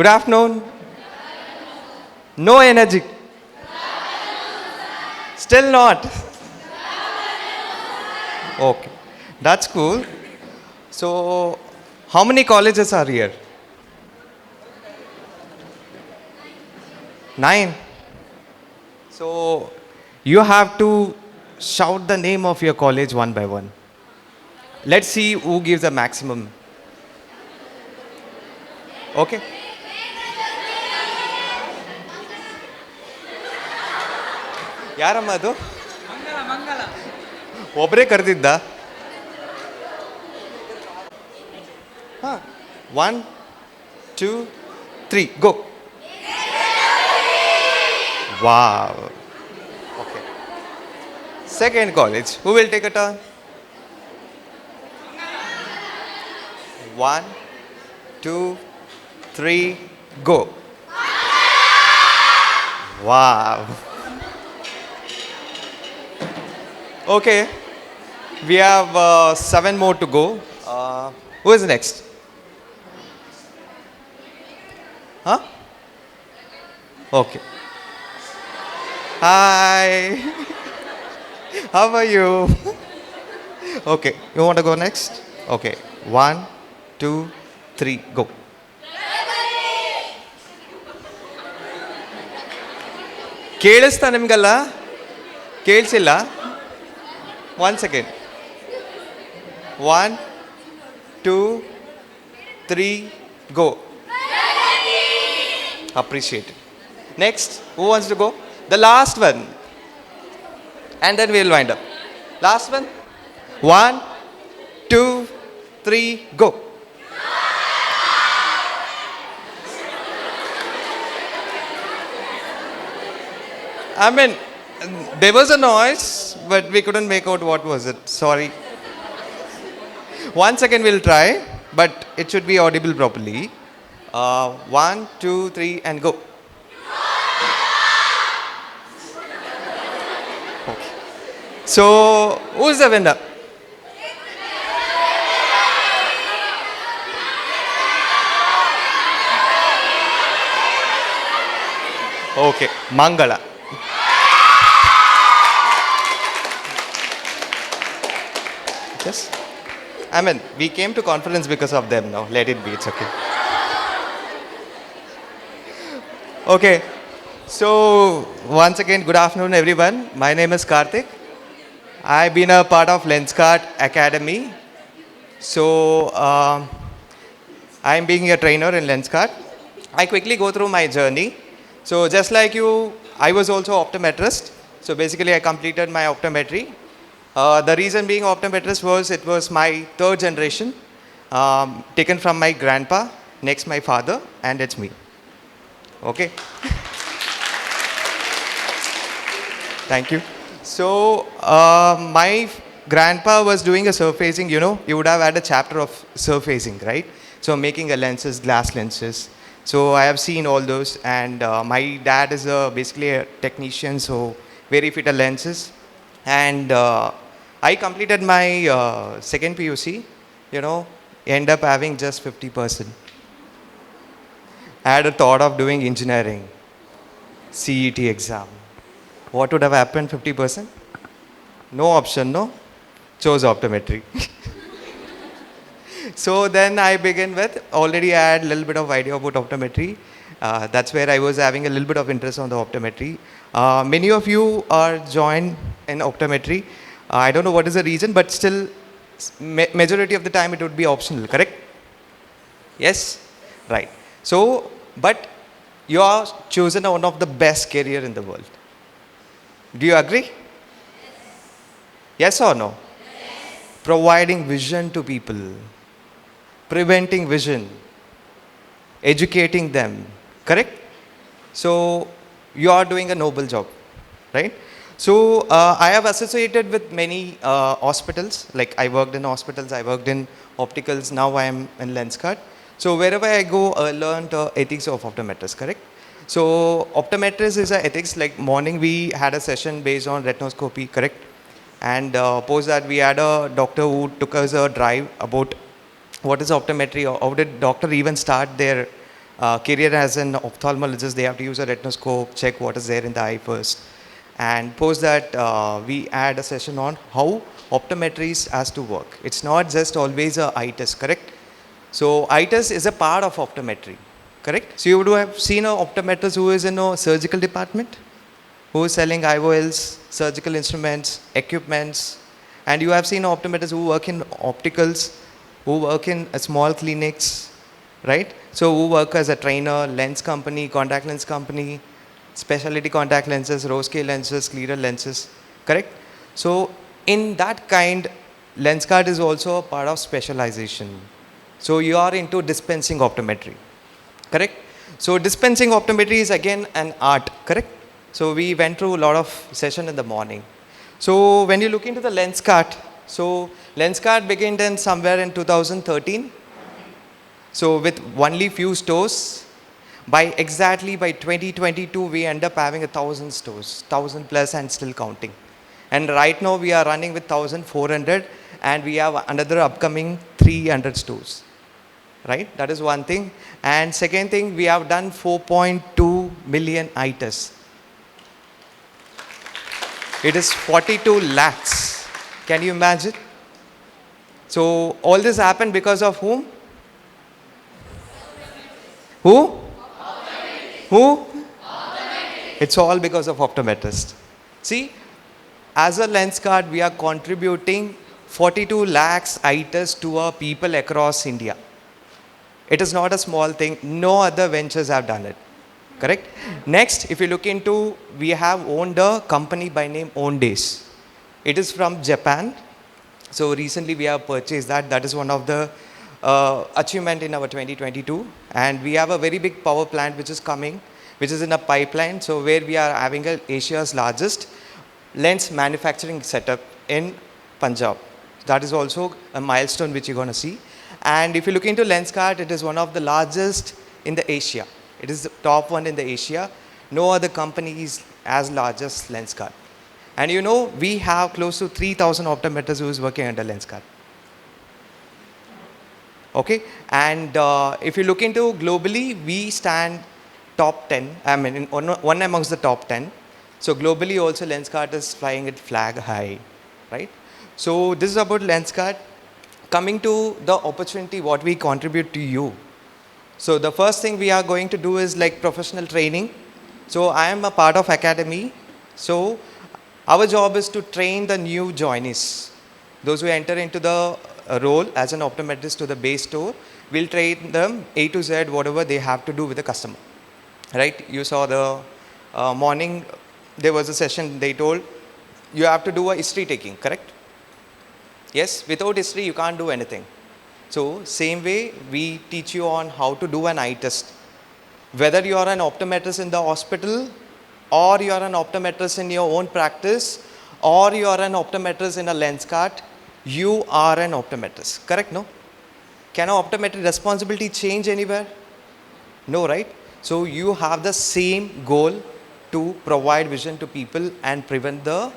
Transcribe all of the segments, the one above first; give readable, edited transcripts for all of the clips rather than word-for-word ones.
Good afternoon. No energy. Still not. Okay. That's cool. So, how many colleges are here? 9. So, you have to shout the name of your college one by one. Let's see who gives the maximum. Okay? ಯಾರಮ್ಮ ಅದು ಒಬ್ಬರೇ ಕರೆದಿದ್ದ ಹಾಂ 1 2 3 go wow okay second college who will take a turn 1 2 3 go wow Okay, we have 7 more to go. Who is next? Huh? Okay. Hi. How are you? Okay, you want to go next? Okay, 1, 2, 3, go. ಕೇಳಿಸ್ತಾ ನಿಮಗೆಲ್ಲ ಕೇಳಿಸಿಲ್ಲ One second. 1, 2, 3, go. Appreciate it. Next, who wants to go? The last one. And then we'll wind up. Last one. 1, 2, 3, go. I mean, there was a noise, but we couldn't make out what was it. Sorry. Once again we'll try, but it should be audible properly. 1, 2, 3, and go. Okay. So, who's the winner? Okay, Mangala. Yes. I mean, we came to conference because of them now. Let it be. It's okay. Okay. So, once again, good afternoon, everyone. My name is Karthik. I've been a part of LensKart Academy. So, I'm being a trainer in LensKart. I quickly go through my journey. So, just like you, I was also optometrist. So, basically, I completed my optometry. The reason being optometrist was it was my third generation, taken from my grandpa, next my father, and it's me. Okay. Thank you. So my grandpa was doing a surfacing. You would have had a chapter of surfacing, right? So making a lenses, glass lenses. So I have seen all those, and my dad is basically a technician, so very fit lenses. And I completed my second PUC, end up having just 50%. I had a thought of doing engineering, CET exam. What would have happened 50%? No option, no? Chose optometry. So then I began with, already I had a little bit of idea about optometry. That's where I was having a little bit of interest on the optometry. Many of you are joined in optometry. I don't know what is the reason, but still, majority of the time it would be optional, correct? Yes? Right. So, but you are chosen one of the best career in the world. Do you agree? Yes or no? Yes. Providing vision to people, preventing vision, educating them, correct? So, you are doing a noble job, right? So, I have associated with many hospitals, like I worked in hospitals, I worked in opticals, now I am in LensKart. So, wherever I go, I learned ethics of optometrists, correct? So, optometrists is a ethics, like morning we had a session based on retinoscopy, correct? And post that we had a doctor who took us a drive about what is optometry, or how did doctor even start their career as an ophthalmologist, they have to use a retinoscope, check what is there in the eye first. And post that, we add a session on how optometry has to work. It's not just always a eye test, correct? So eye test is a part of optometry, correct? So you would have seen an optometrist who is in a surgical department, who is selling IOLs, surgical instruments, equipments, and you have seen optometrists who work in opticals, who work in small clinics, right? So who work as a trainer, lens company, contact lens company, specialty contact lenses, rose-scale lenses, clearer lenses, correct? So in that kind, LensKart is also a part of specialization. So you are into dispensing optometry, correct? So dispensing optometry is again an art, correct? So we went through a lot of session in the morning. So when you look into the LensKart, so LensKart began then somewhere in 2013. So with only few stores, exactly by 2022, we end up having 1,000 stores, 1,000 plus and still counting. And right now we are running with 1,400 and we have another upcoming 300 stores, right? That is one thing. And second thing, we have done 4.2 million eye tests. It is 42 lakhs. Can you imagine? So all this happened because of whom? Who? Who? It's all because of optometrists. See, as a LensKart, we are contributing 42 lakhs eye tests to our people across India. It is not a small thing. No other ventures have done it. Correct? Next, if you look into, we have owned a company by name Ondays. It is from Japan. So recently we have purchased that. That is one of the achievement in our 2022. And we have a very big power plant which is coming, which is in a pipeline. So where we are having Asia's largest lens manufacturing setup in Punjab. That is also a milestone which you're going to see. And if you look into LensKart, it is one of the largest in the Asia. It is the top one in the Asia. No other company is as large as LensKart. And you know, we have close to 3,000 optometrists who is working under LensKart. Okay, and if you look into globally, we stand top 10, I mean, one amongst the top 10. So globally also LensKart is flying at flag high, right? So this is about LensKart. Coming to the opportunity, what we contribute to you. So the first thing we are going to do is like professional training. So I am a part of academy. So our job is to train the new joinees. Those who enter into the role as an optometrist to the base store, we'll train them A to Z, whatever they have to do with the customer. Right? You saw the morning, there was a session, they told, you have to do a history taking, correct? Yes, without history, you can't do anything. So same way, we teach you on how to do an eye test. Whether you are an optometrist in the hospital, or you are an optometrist in your own practice, or you are an optometrist in a LensKart, you are an optometrist, correct, no? Can an optometry responsibility change anywhere? No, right? So you have the same goal to provide vision to people and prevent the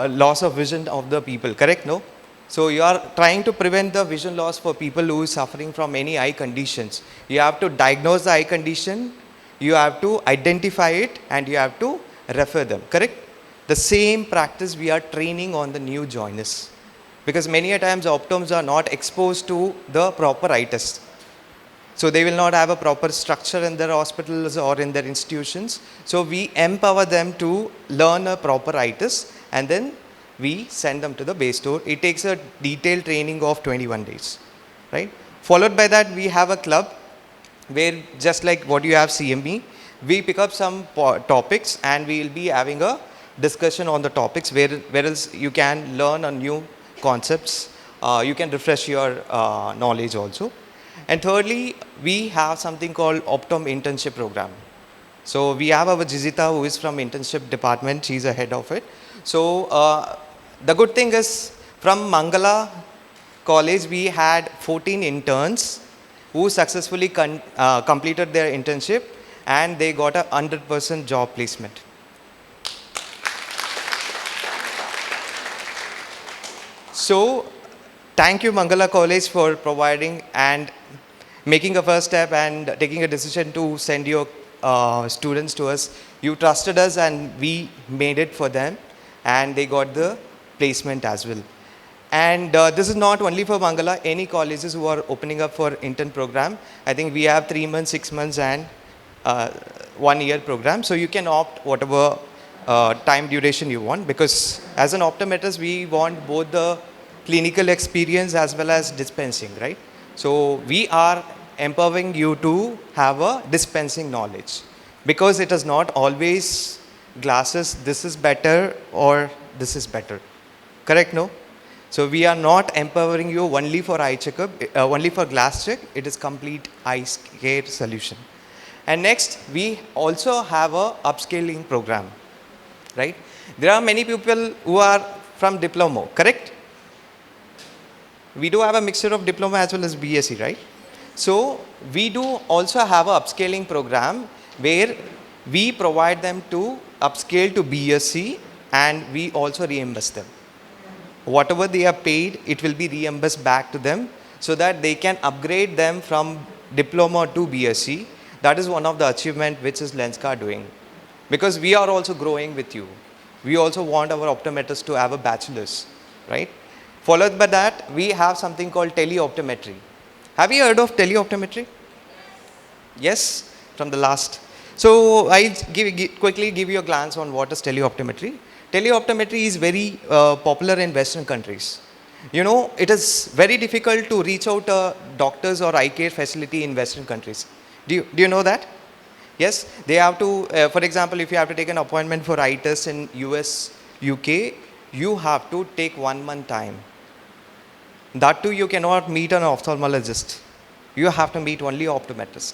loss of vision of the people, correct, no? So you are trying to prevent the vision loss for people who is suffering from any eye conditions. You have to diagnose the eye condition, you have to identify it, and you have to refer them, correct? The same practice we are training on the new joiners. Because many a times optoms are not exposed to the proper eye test. So they will not have a proper structure in their hospitals or in their institutions. So we empower them to learn a proper eye test and then we send them to the base store. It takes a detailed training of 21 days, right? Followed by that, we have a club where just like what you have CME, we pick up some topics and we will be having a discussion on the topics where else you can learn a new concepts. You can refresh your knowledge also. And thirdly, we have something called Optom internship program. So we have our Jizita who is from internship department. She's a head of it. So the good thing is from Mangala college, we had 14 interns who successfully completed their internship and they got a 100% job placement. So thank you Mangala College for providing, and making a first step and taking a decision to send your students to us. You trusted us and we made it for them, and they got the placement as well. And this is not only for Mangala, any colleges who are opening up for intern program. I think we have 3 months, 6 months and 1 year program. So you can opt whatever time duration you want, because as an optometrist, we want both the clinical experience as well as dispensing, right? So we are empowering you to have a dispensing knowledge, because it is not always glasses, this is better or this is better. Correct, no? So we are not empowering you only for eye checkup, only for glass check. It is complete eye care solution. And next, we also have a upscaling program, right? There are many people who are from diploma, correct? We do have a mixture of diploma as well as BSc, right? So we do also have a upscaling program where we provide them to upscale to BSc, and we also reimburse them. Whatever they are paid, it will be reimbursed back to them, so that they can upgrade them from diploma to BSc. That is one of the achievement which is LensKart doing. Because we are also growing with you. We also want our optometrists to have a bachelor's, right? Followed by that, we have something called teleoptometry. Have you heard of teleoptometry? Yes, from the last. So I quickly give you a glance on what is teleoptometry. Teleoptometry is very popular in Western countries. You know, it is very difficult to reach out doctors or eye care facility in Western countries. Do you know that? Yes, they have to, for example, if you have to take an appointment for eye test in US, UK, you have to take 1 month time. That too, you cannot meet an ophthalmologist. You have to meet only optometrist.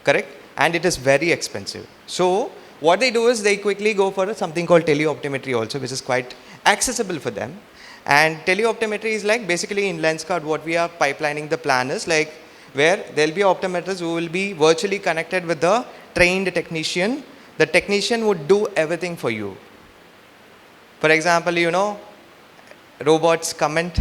Correct? And it is very expensive. So what they do is they quickly go for something called teleoptometry also, which is quite accessible for them. And teleoptometry is like basically in LensKart, what we are pipelining the plan is like where there will be optometrists who will be virtually connected with the trained technician. The technician would do everything for you. For example, you know, robots comment.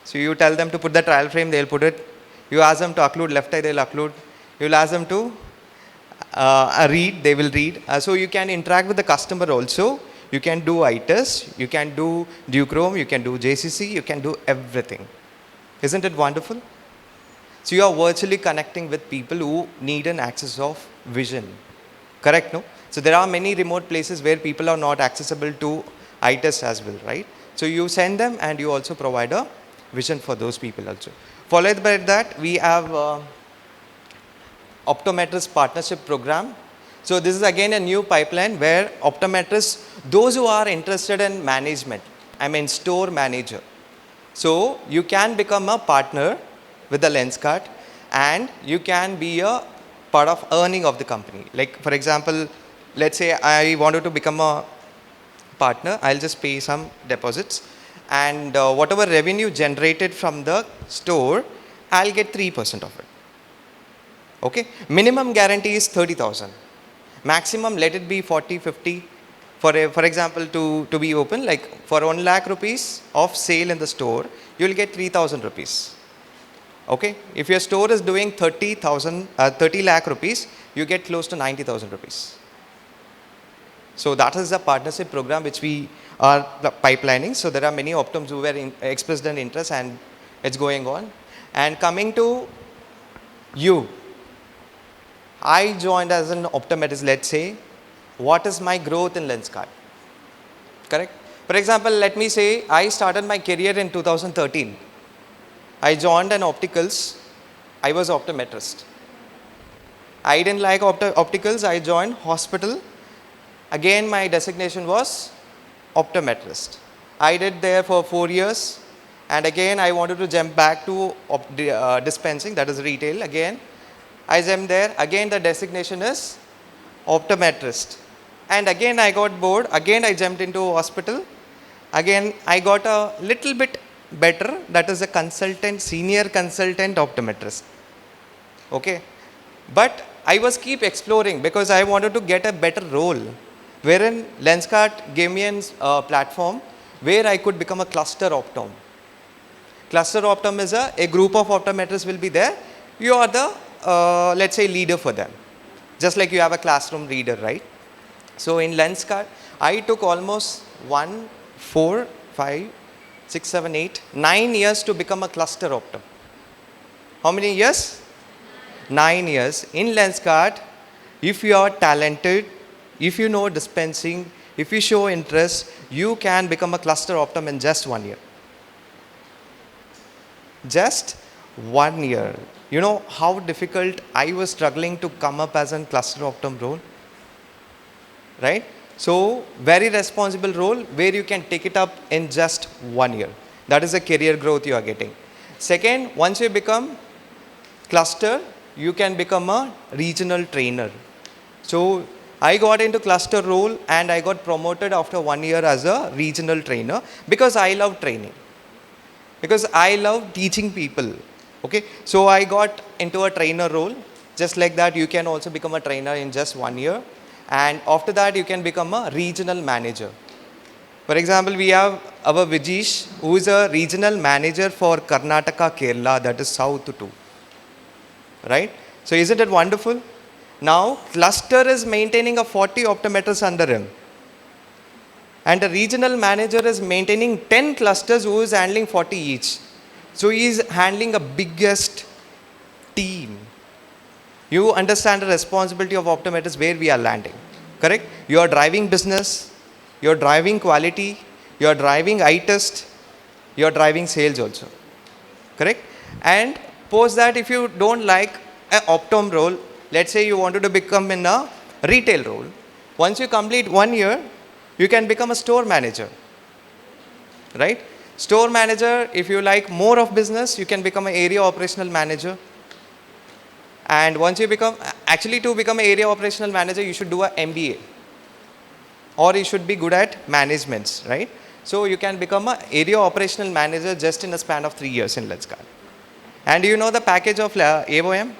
So you tell them to put the trial frame, they'll put it. You ask them to occlude left eye, they'll occlude. You'll ask them to read, they will read. So you can interact with the customer also. You can do eye test, you can do duochrome, you can do JCC, you can do everything. Isn't it wonderful? So you are virtually connecting with people who need an access of vision. Correct, no? So there are many remote places where people are not accessible to eye test as well, right? So you send them and you also provide a vision for those people also. Followed by that, we have optometrist partnership program. So this is again a new pipeline where optometrists, those who are interested in management, I mean store manager. So you can become a partner with the LensKart, and you can be a part of earning of the company. Like for example, let's say I wanted to become a partner, I'll just pay some deposits, and whatever revenue generated from the store, I'll get 3% of it. Okay, minimum guarantee is 30,000. Maximum let it be 40, 50. For example, to be open, like for 1 lakh rupees of sale in the store, you will get 3,000 rupees. Okay, if your store is doing 30 lakh rupees, you get close to 90,000 rupees. So that is the partnership program which we are pipelining. So there are many optoms who were expressed an interest, and it's going on. And coming to you, I joined as an optometrist, let's say. What is my growth in LensKart? Correct? For example, let me say I started my career in 2013. I joined an opticals. I was optometrist. I didn't like opticals. I joined hospital. Again, my designation was optometrist. I did there for 4 years. And again, I wanted to jump back to dispensing, that is retail. Again, I jumped there. Again, the designation is optometrist. And again, I got bored. Again, I jumped into hospital. Again, I got a little bit better, that is a consultant, senior consultant optometrist. Okay, but I was keep exploring because I wanted to get a better role, wherein LensKart gave me a platform where I could become a cluster optom. Cluster optom is a group of optometrists will be there. you are the, let's say, leader for them. Just like you have a classroom reader, right? So in LensKart, I took almost 1, 4, 5, 6, 7, 8, 9 years to become a cluster optom. How many years? 9 years. In LensKart, if you are talented, if you know dispensing, if you show interest, you can become a cluster optom in just 1 year. Just 1 year. You know how difficult I was struggling to come up as a cluster optom role? Right? So, very responsible role where you can take it up in just 1 year. That is the career growth you are getting. Second, once you become cluster, you can become a regional trainer. So, I got into cluster role and I got promoted after 1 year as a regional trainer because I love training. Because I love teaching people. Okay, so I got into a trainer role. Just like that, you can also become a trainer in just 1 year. And after that, you can become a regional manager. For example, we have our Vijesh, who is a regional manager for Karnataka, Kerala, that is South too. Right? So isn't it wonderful? Now, cluster is maintaining a 40 optometrists under him. And the regional manager is maintaining 10 clusters who is handling 40 each. So he is handling a biggest team. You understand the responsibility of optometrists where we are landing. Correct? You are driving business, you are driving quality, you are driving eye test, you are driving sales also. Correct? And post that, if you don't like an optom role, let's say you wanted to become in a retail role. Once you complete 1 year, you can become a store manager. Right? Store manager, if you like more of business, you can become an area operational manager. And once you become, actually to become an area operational manager, you should do an MBA. Or you should be good at managements, right? So you can become an area operational manager just in a span of 3 years in LensKart. And you know the package of AOM?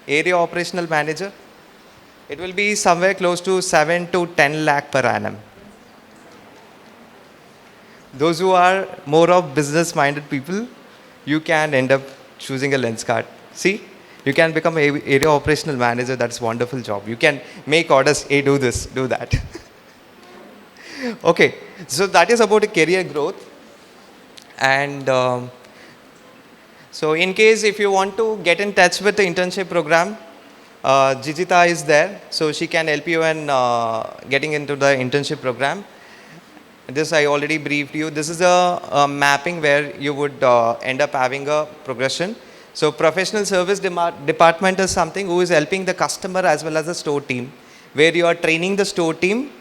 Area operational manager? It will be somewhere close to 7 to 10 lakh per annum. Those who are more of business minded people, you can end up choosing a LensKart. See, you can become an area operational manager. That's a wonderful job. You can make orders, hey, do this, do that. Okay, so that is about a career growth. And so in case if you want to get in touch with the internship program, Jijita is there. So she can help you in getting into the internship program. This I already briefed you. This is a mapping where you would end up having a progression. So professional service department is something who is helping the customer as well as the store team, where you are training the store team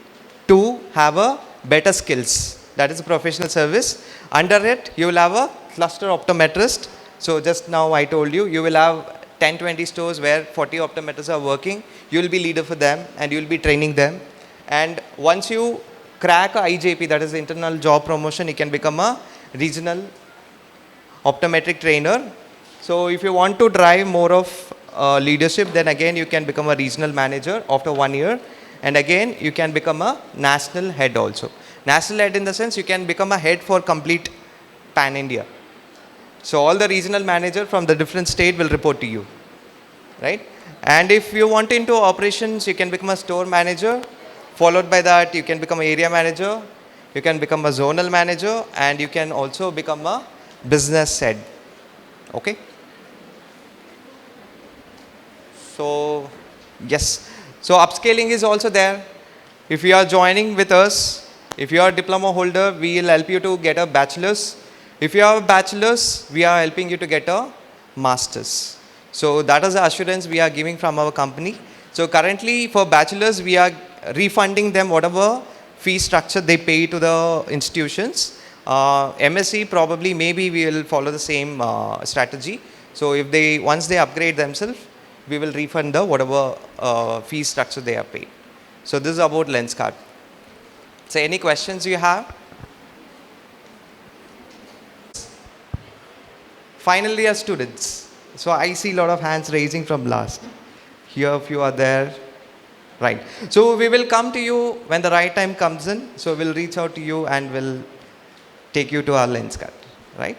to have a better skills. That is a professional service. Under it, you will have a cluster optometrist. So just now I told you, you will have 10-20 stores where 40 optometrists are working. You will be leader for them and you will be training them. And once you crack a IJP, that is the internal job promotion, you can become a regional optometric trainer. So if you want to drive more of leadership, then again you can become a regional manager after 1 year. And again you can become a national head also. National head in the sense you can become a head for complete pan India. So all the regional manager from the different state will report to you. Right? And if you want into operations, you can become a store manager. Followed by that, you can become an area manager, you can become a zonal manager, and you can also become a business head. Okay? So, yes. So, upscaling is also there. If you are joining with us, if you are a diploma holder, we will help you to get a bachelor's. If you have a bachelor's, we are helping you to get a master's. So, that is the assurance we are giving from our company. So, currently for bachelor's, we are refunding them whatever fee structure they pay to the institutions. MSc probably maybe we will follow the same strategy. So if they once they upgrade themselves, we will refund the whatever fee structure they have paid. So this is about LensKart. So any questions you have? Final year students. So I see a lot of hands raising from last. Here a few are there. Right. So we will come to you when the right time comes in. So we'll reach out to you and we'll take you to our LensKart. Right.